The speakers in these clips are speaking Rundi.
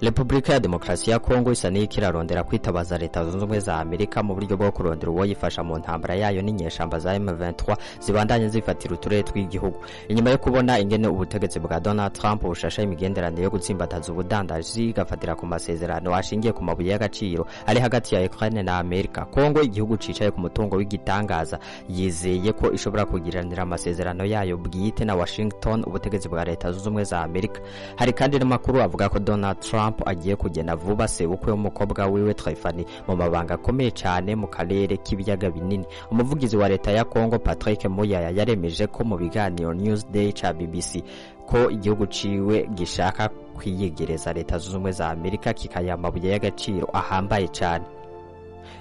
Republika ya Demokarasi ya Congo isa n'ikirarondera kwitabaza leta zunze ubumwe za Amerika mu buryo bwo kurondera uwo yifasha mu ntambara yayo n'inyeshamba za M23 zibandanye zifatira uturere tw'igihugu. Inyuma yo kubona ingene ubutegetsi bwa Donald Trump bushasha imigenderanire yo gutsimbataza ubudandaji gafatira ku masezerano ashingiye ku mabuye y'agaciro ari hagati ya Ukraine na Amerika, Congo igihugu cicaye ku mutungo w'igitangaza yizeye ko ishobora kugiranira amasezerano yayo bwite na Washington, ubutegetsi bwa leta zunze ubumwe za Amerika. Hari kandi n'amakuru avuga ko Donald Trump agiye kugena vuba sebukwe w'umukobwa wiwe Trifani mu mabanga akomeye cyane mu karere k'ibiyaga binini. Umuvugizi wa leta ya Congo Patrick Muyaya yaremeje ko mu biganiro Newsday cha BBC ko igihugu ciwe gishaka kwiyegereza leta zunze ubumwe za Amerika kikayamabuye y'agaciro ahambaye cyane.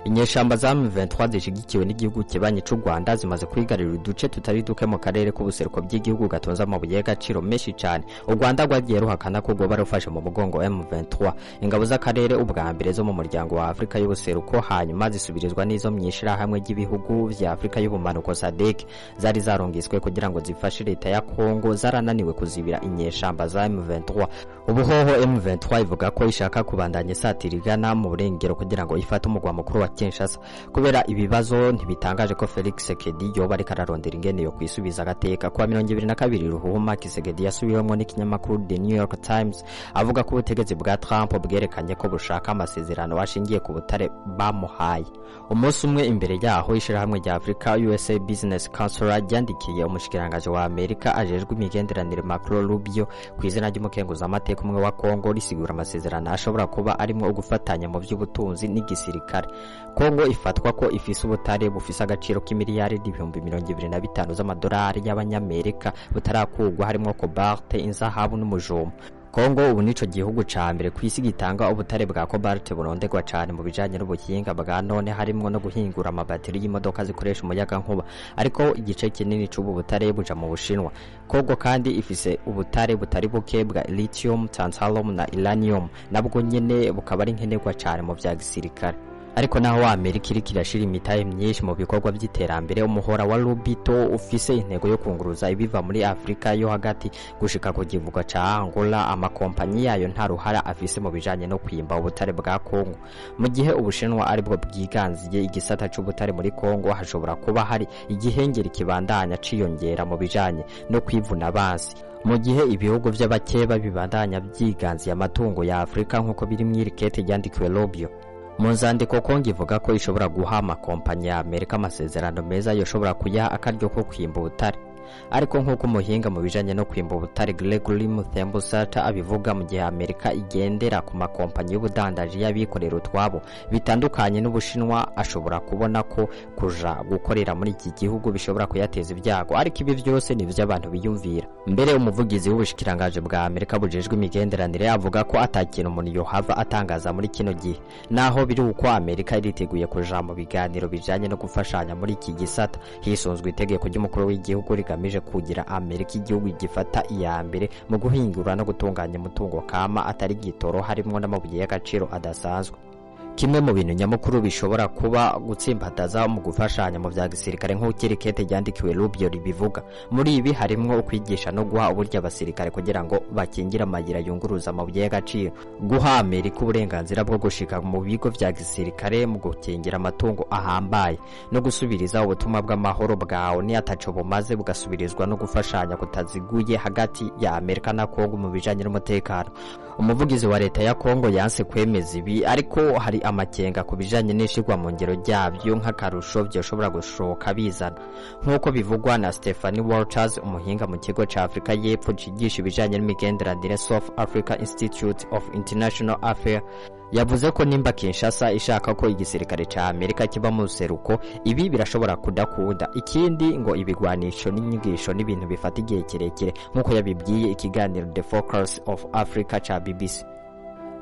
Inyeshamba za M23 zishigikiwe n'igihugu kibanye cy'u Rwanda zimaze kwigarurira uduce tutari duke mu karere k'ubuseruko by'igihugu gatonza amabuye y'agaciro menshi cyane. U Rwanda rwagiye ruhakana ko rwoba rufashe mu mugongo M23. Ingabo z'akarere ubwa mbere zo mu muryango wa Afrika y'ubuseruko hanyuma zisubirizwa n'izo myishira hamwe y'Ibihugu vya Afrika y'ubumanuko SADC zari zarongiswe kugira ngo zifashe leta ya Congo zarananiwe kuzibira inyeshamba za M23. Ubuhoho M23 ivuga ko ishaka kubandanya satirigana mu burengero kugira ngo ifate umugwa mukuru wa Kinshasa. Kubera ibibazo ntibitangaje ko Felix Tshisekedi yoba ari kararondera ingene yo kwisubiza agateka kwa 2022 ruhuma. Tshisekedi yasubiwemo n'ikinyamakuru The New York Times avuga ko ubutegetsi bwa Trump bwerekanye ko bushaka amasezerano ashingiye ku butare bamuhaye. Umunsi umwe imbere yaho ishirahamwe rya Africa USA Business Council ryandikiye umushikiranganje wa Amerika ajejwe imigenderanire Marco Rubio kwizina ry'umukenguza amateka umwe wa Congo risigura amasezerano ashobora kuba arimo ugufatanya mu by'ubutunzi n'igisirikare. Congo ifatwa ko ifise ubutare bufise agaciro k'imiliyaridi 25 z'amadolari y'abanyamerika butarakugwa harimo cobalt, inzahabu n'umujoma. Congo ubu nico gihugu ca mbere kwisi gitanga ubutare bwa cobalt burondegwa cyane mu bijanye n'ubuhinga bwa none harimo no guhingura amabateri y'imodoka zikoresha umuyaga nkuba, ariko igice kinini c'ubu butare buja mu Bushinwa. Congo kandi ifise ubutare butari buke bwa lithium, tantalum na uranium, nabwo nyene bukaba ari nkenerwa cyane mu vya gisirikare. Ariko naho Amerika iri kirashira imitahe myinshi mu bikorwa by'iterambere, umuhora wa Lobito ufise intego yo kunguruza ibiva muri Afrika yo hagati gushika ku givuga ca Angola, amakompanyi yayo nta ruhara afise mu bijanye no kwimba ubutare bwa Congo. Mu gihe Ubushinwa ari bwo bwiganziye igisata c'ubutare muri Congo, hashobora kuba hari igihengeri kibandanya ciyongera mu bijanye no kwivuna abansi. Mu gihe ibihugu by'abakeba bibandanya byiganziye amatungo ya Afrika nk'uko biri mw'irikete ryandikiwe Lobio. Mu nzandiko Congo ivuga ko ishobora guha amakompanyi ya Amerika amasezerano meza yoshobora kuyaha akaryo ko kwimba ubutare. Ariko nk'uko umuhinga mu bijanye no kwimba ubutare Gregory Muthembusata abivuga, mu gihe Amerika igendera ku makompanyi y'ubudandaji y'abikorera utwabo bitandukanye n'Ubushinwa, ashobora kubona ko kuja gukorera muri iki gihugu bishobora kuyateza ibyago. Ariko ibi byose ni vy'abantu biyumvira. Mbere umuvugizi w'ubushikiranganje bwa Amerika bujejwe imigenderanire avuga ko atakintu umuntu yohava atangaza muri kino gihe, naho biri uko Amerika iriteguye kuja mu biganiro bijanye no gufashanya muri iki gisata hisunzwe itegeko ry'umukuru w'igihugu rigamije kugira Amerika igihugu gifata iya mbere mu guhingura no gutunganya umutungo kama atari gitoro harimo n'amabuye y'agaciro adasanzwe. Kimwe mu bintu nyamukuru bishobora kuba gutsimbataza mu gufashanya mu vya gisirikare nk'ukirikete ryandikiwe Rubio ribivuga. Muri ibi harimo kwigisha no guha uburyo abasirikare kugira ngo bakingira amayira yunguruza amabuye y'agaciro, guha Amerika uburenganzira bwo gushika mu bigo vya gisirikare mu gukingira amatungo ahambaye, no gusubiriza ubutumwa bw'amahoro bwawe ni ataco bumaze bugasubirizwa no gufashanya kutaziguye hagati ya Amerika na Congo mu bijanye n'umutekano. Umuvugizi wa leta ya Congo yanse kwemeza ibi, ariko hari amakenga ku bijanye n'ishigwa mu ngero ryabyo nk'akarusho byoshobora gushoka bizana, nk'uko bivugwa na Stephanie Walters, umuhinga mu kigo ca Afrika y'Epfo cigisha ibijanye n'imigenderanire South Africa Institute of International Affairs. Yavuze ko nimba Kinshasa ishaka ko igisirikare ca Amerika kiba mu seruko, ibi birashobora kudakunda. Ikindi ngo ibigwanisho n'inyigisho n'ibintu bifata igihe kirekire, nk'uko yabibwiye ikiganiro The Focus of Africa ca BBC.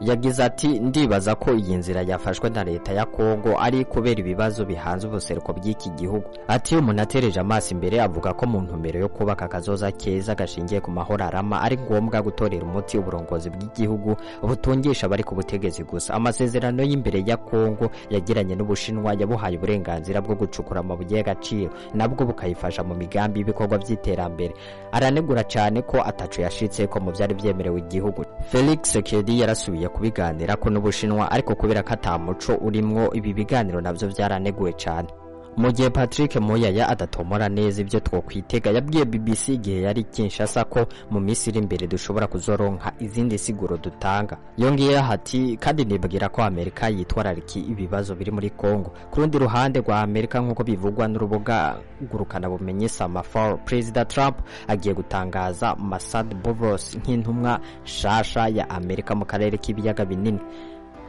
Yagize ati, ndibaza ko iyi nzira yafashwe na leta ya Congo ari kubera ibibazo bihanze ubuseruko bw'iki gihugu. Ati umuntu atereje amaso imbere avuga ko mu ntumbero yo kubaka kazoza keza gashingiye ku mahoro arama ari ngombwa gutorera umuti uburongozi bw'igihugu butungisha bari ku butegetsi gusa. Amasezerano y'imbere ya Congo yagiranye n'Ubushinwa yabuhaye uburenganzira bwo gucukura amabuye y'agaciro, nabwo bukayifasha mu migambi y'ibikorwa by'iterambere. Aranegura cyane ko ataco yashitse ko mu byari byemerewe igihugu. Felix Tshisekedi yarasubiye kubiganira ko n'Ubushinwa ariko kubera ko atamuco urimwo ibi biganiro navyo byaraneguwe cyane. Mu gihe Patrick Muyaya adatomora neza ibyo twokwitega, yabwiye BBC igihe yari Kinshasa ko mu minsi iri imbere dushobora kuzoronka izindi siguro dutanga. Yongeye hati kandi nibwira ko Amerika yitwarariki ibibazo biri muri Congo. Ku rundi ruhande rwa Amerika nk'uko bivugwa n'urubuga ngurukana bumenyi Semaphore, President Trump agiye gutangaza Masad Boulos nk'intumwa shasha ya Amerika mu karere k'ibiyaga binini.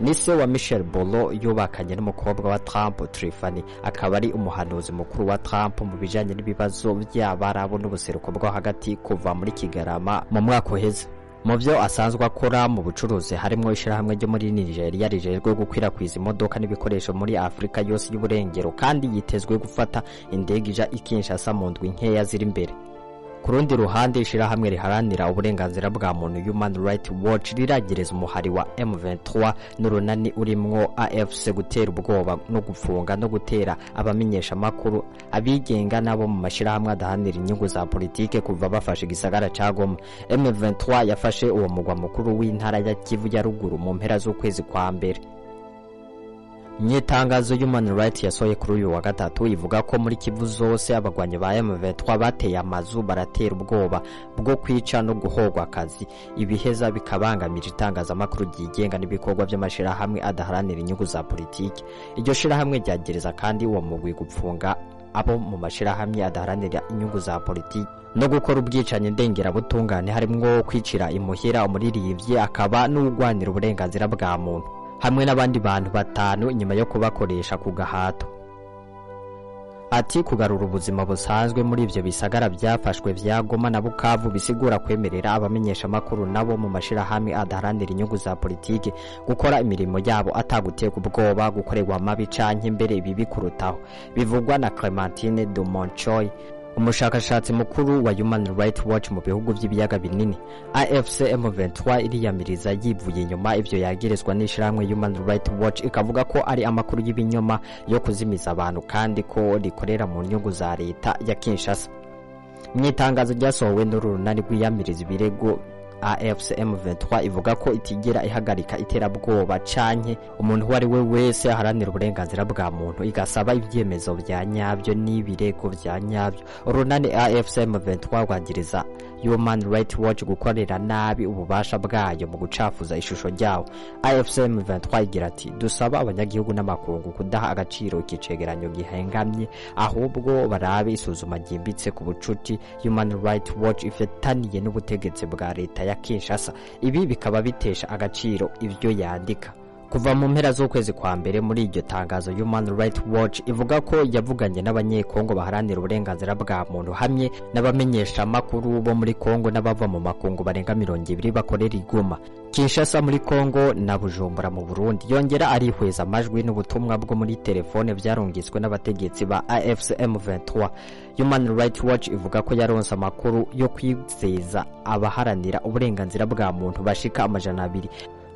Nise wa Michel Bolo yubakanye n'umukobwa wa Trump, Tiffany, akaba ari umuhanuzi mukuru wa Trump mu bijanye n'ibibazo by'abarabo n'ubuseruko bwo hagati kuva muri Kigarama mu mwaka uheze. Mu byo asanzwe akora mu bucuruzi harimo ishirahamwe ryo muri Nigeria rijejwe gukwirakwiza imodoka n'ibikoresho muri Afrika yose y'uburengero, kandi yitezwe gufata indege ija Kinshasa mu ndwi nkeya ziri imbere. Ku rundi ruhande ishirahamwe riharanira uburenganzira bwa muntu Human Rights Watch riragereza umuhari wa M23 n'urunani urimwo AFC gutera ubwoba no gufunga no gutera abamenyesha makuru abigenga nabo mu mashirahamwe adahanira inyungu za politike kuva bafashe igisagara ca Goma. M23 yafashe uwo mugwa mukuru w'intara ya Kivu ya ruguru mu mpera z'ukwezi kwa mbere. Nyitangazo Human Rights yasohoye kuri uyu wa gatatu ivuga ko muri Kivu zose abagwanyi ba M23 bateye amazu baratera ubwoba bwo kwica no guhogwa akazi, ibiheza bikabangamira itangazamakuru ryigenga n'ibikorwa by'amashirahamwe adaharanira inyungu za politiki. Iryo shirahamwe ryagereza kandi uwo mugwi gupfunga abo mu mashirahamwe adaharanira inyungu za politiki no gukora ubwicanye ndengera butungane harimwo kwicira imuhira umuririmbyi akaba n'ugwanira uburenganzira bwa muntu hamwe n'abandi bantu batanu inyuma yo kubakoresha ku gahato. Ati kugarura ubuzima busanzwe muri ivyo bisagara byafashwe vya Goma na Bukavu bisigura kwemerera abamenyesha makuru nabo mu mashirahamwe adaharanira inyungu za politiki gukora imirimo yabo ataguteka ubwoba gukorerwa amabi canke imbere bibi kurutaho, bivugwa na Clementine de Monchoy, umushakashatsi mukuru wa Human Rights Watch mu bihugu by'ibiyaga binini. AFC M23 iriyamiriza yivuye inyuma ivyo yagirizwa n'ishiramwe Human Rights Watch, ikavuga ko ari amakuru y'ibinyoma yo kuzimiza abantu kandi ko rikorera mu nyungu za leta ya Kinshasa. Mwitangazo ryasohowe n'urunani rw'iyamiriza ibirego, AFC M23 ivuga ko itigera ihagarika iterabwoba canke umuntu wari we wese aharanira uburenganzira bwa muntu, igasaba ibyemezo bya nyabyo n'ibirego bya nyabyo. Urunani AFC M23 rwagiriza Human Rights Watch gukorera nabi ububasha bwayo mu gucafuza ishusho ryawo. AFC M23 igira ati dusaba abanyagihugu n'amakungu kudaha agaciro ikicegeranyo gihengamye, ahubwo barabe isuzuma ryimbitse ku bucuti Human Rights Watch ifitaniye n'ubutegetsi bwa leta ya Kinshasa. Ibi bikaba bitesha agaciro ivyo yandika. Kuva mu mpera z'ukwezi kwa mbere muri iryo tangazo Human Rights Watch ivuga ko yavuganye n'abanyekongo baharanira uburenganzira bwa muntu hamwe n'abamenyesha makuru bo muri Kongo n'abava mu makungu barenga 200 bakorera igoma Kinshasa muri Kongo na Bujumbura mu Burundi. Yongera arihweza amajwi n'ubutumwa bwo muri telefone byarungitswe n'abategetsi ba AFC M23. Human Rights Watch ivuga ko yaronse amakuru yo kwizeza abaharanira uburenganzira bwa muntu bashika 200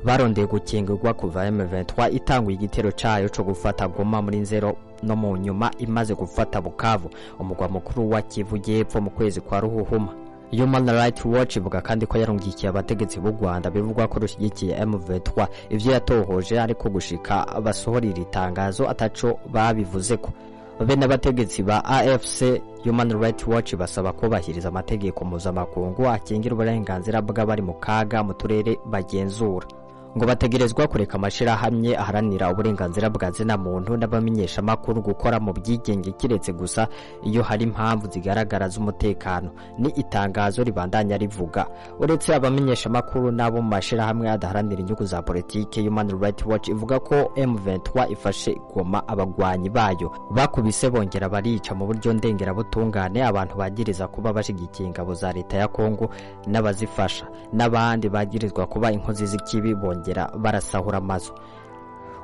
barondeye gukingirwa kuva M23 itanguye igitero cayo cyo gufata Goma muri nzero no mu nyuma imaze gufata Bukavu, umugwa mukuru wa Kivu y'Epfo mu kwezi kwa Ruhuhuma. Human Rights Watch ivuga kandi ko yarungikiye abategetsi b'u Rwanda bivugwa ko rushigikiye M23 ivyo yatohoje ariko gushika basohorira itangazo ataco babivuze ko. Bene abategetsi ba AFC Human Rights Watch basaba ko bahiriza amategeko mpuzamakungu akingira uburenganzira bw'abari mu kaga mu turere bagenzura, ngo bategerezwa kureka amashirahamwe aharanira uburenganzira bwa zina muntu n'abamenyesha makuru gukora mu byigenge kiretse gusa iyo hari impamvu zigaragara z'umutekano. Ni itangazo ribandanya rivuga uretse abamenyesha makuru nabo mu mashirahamwe adaharanira inyungu za politike, Human Rights Watch ivuga ko M23 ifashe Goma abagwanyi bayo bakubise bongera barica mu buryo ndengera butungane abantu bagiriza kuba bashigikiye ingabo za leta ya Congo n'abazifasha, n'abandi bagirizwa kuba inkozi z'ikibi barasahura amazu.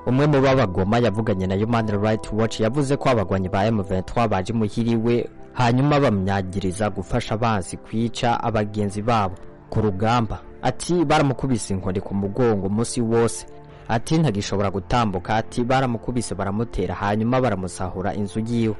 Umwe mu babagoma yavuganye na Human Rights Watch yavuze ko abagwanyi ba M23 baje muhiriwe hanyuma bamyagiriza gufasha abansi kwica abagenzi babo ku rugamba. Ati baramukubise inkoni ku mugongo musi wose, ati ntagishobora gutambuka, ati baramukubise baramutera hanyuma baramusahura inzu yiwe.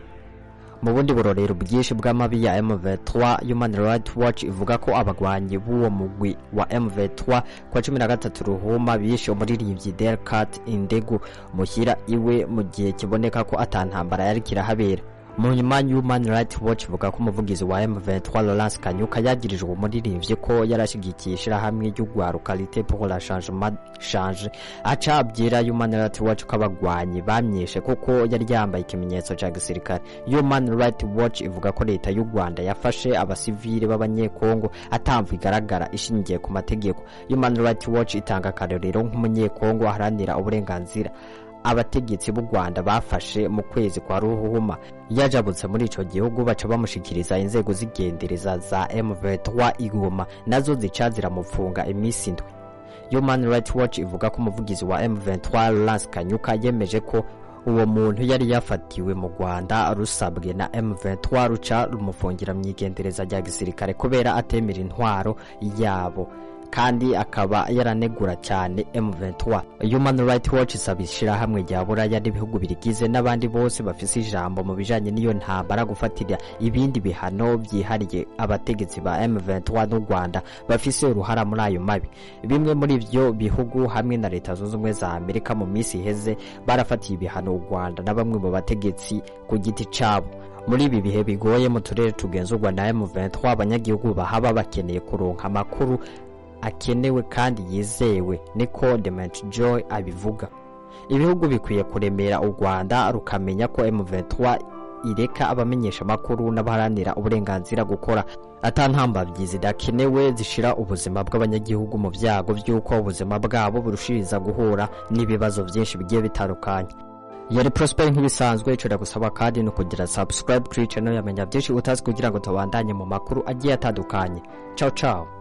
Mu bundi burorero bwinshi bw'amabi ya M23, Human Rights Watch ivuga ko abagwanyi b'uwo mugwi wa M23 kwa 13 Ruhuma bishe umuririmbyi Delcat Indegu muhira iwe mu gihe kiboneka ko atantambara yari kirahabera. Mu nyuma Human Rights Watch ivuga ko umuvugizi wa M23 Laurence Kanyuka yagirijwe umuririmbyi ko yarashigikishira hamwe y'ugwaruka Lite pour la changement change, aca abwira Human Rights Watch ko abagwanyi bamyeshe kuko yari yambaye ikimenyetso ca gisirikare. Human Rights Watch ivuga ko leta y'u Rwanda yafashe abasivile b'abanyekongo atamvu igaragara ishingiye ku mategeko. Human Rights Watch itanga akarorero nk'umunyekongo aharanira uburenganzira abategetsi b'u Rwanda bafashe mu kwezi kwa Ruhuma yajabutse muri ico gihugu, baca bamushikiriza inzego zigendereza za M23 igoma, nazo zica ziramufunga imisi ndwi. Human Rights Watch ivuga ko umuvugizi wa M23 Laurence Kanyuka yemeje ko uwo muntu yari yafatiwe mu Rwanda rusabwe na M23 ruca rumufungira myigendereza rya gisirikare kubera atemera intwaro yabo, kandi akaba yaranegura cyane M23. Human Rights Watch isabishira hamwe rya Buraya n'ibihugu birigize n'abandi bose bafise ijambo mu bijanye n'iyo ntambara gufatira ibindi bihano byihariye abategetsi ba M23 n'u Rwanda bafise uruhara muri ayo mabi. Bimwe muri ivyo bihugu hamwe na leta zunze ubumwe za Amerika mu misi iheze barafatiye ibihano u Rwanda na bamwe mu bategetsi ku giti cabo. Muri ibi bihe bigoye mu turere tugenzurwa na M23, abanyagihugu bahaba bakeneye kuronka amakuru akenewe kandi yizewe, niko Dement Joy abivuga. Ibihugu bikwiye kuremera u Rwanda rukamenya ko M23 ireka abamenyesha makuru n'abaharanira uburenganzira gukora atantambavyi zidakenewe zishira ubuzima bw'abanyagihugu mu vyago vy'uko ubuzima bwabo burushiriza guhura n'ibibazo byinshi bigiye bitandukanye. Yari Prosper nk'ibisanzwe, ico ndagusaba kandi no kugira subscribe kuri channel yamenya byinshi utazi kugira ngo tubandanye mu makuru agiye atandukanye. Ciao ciao.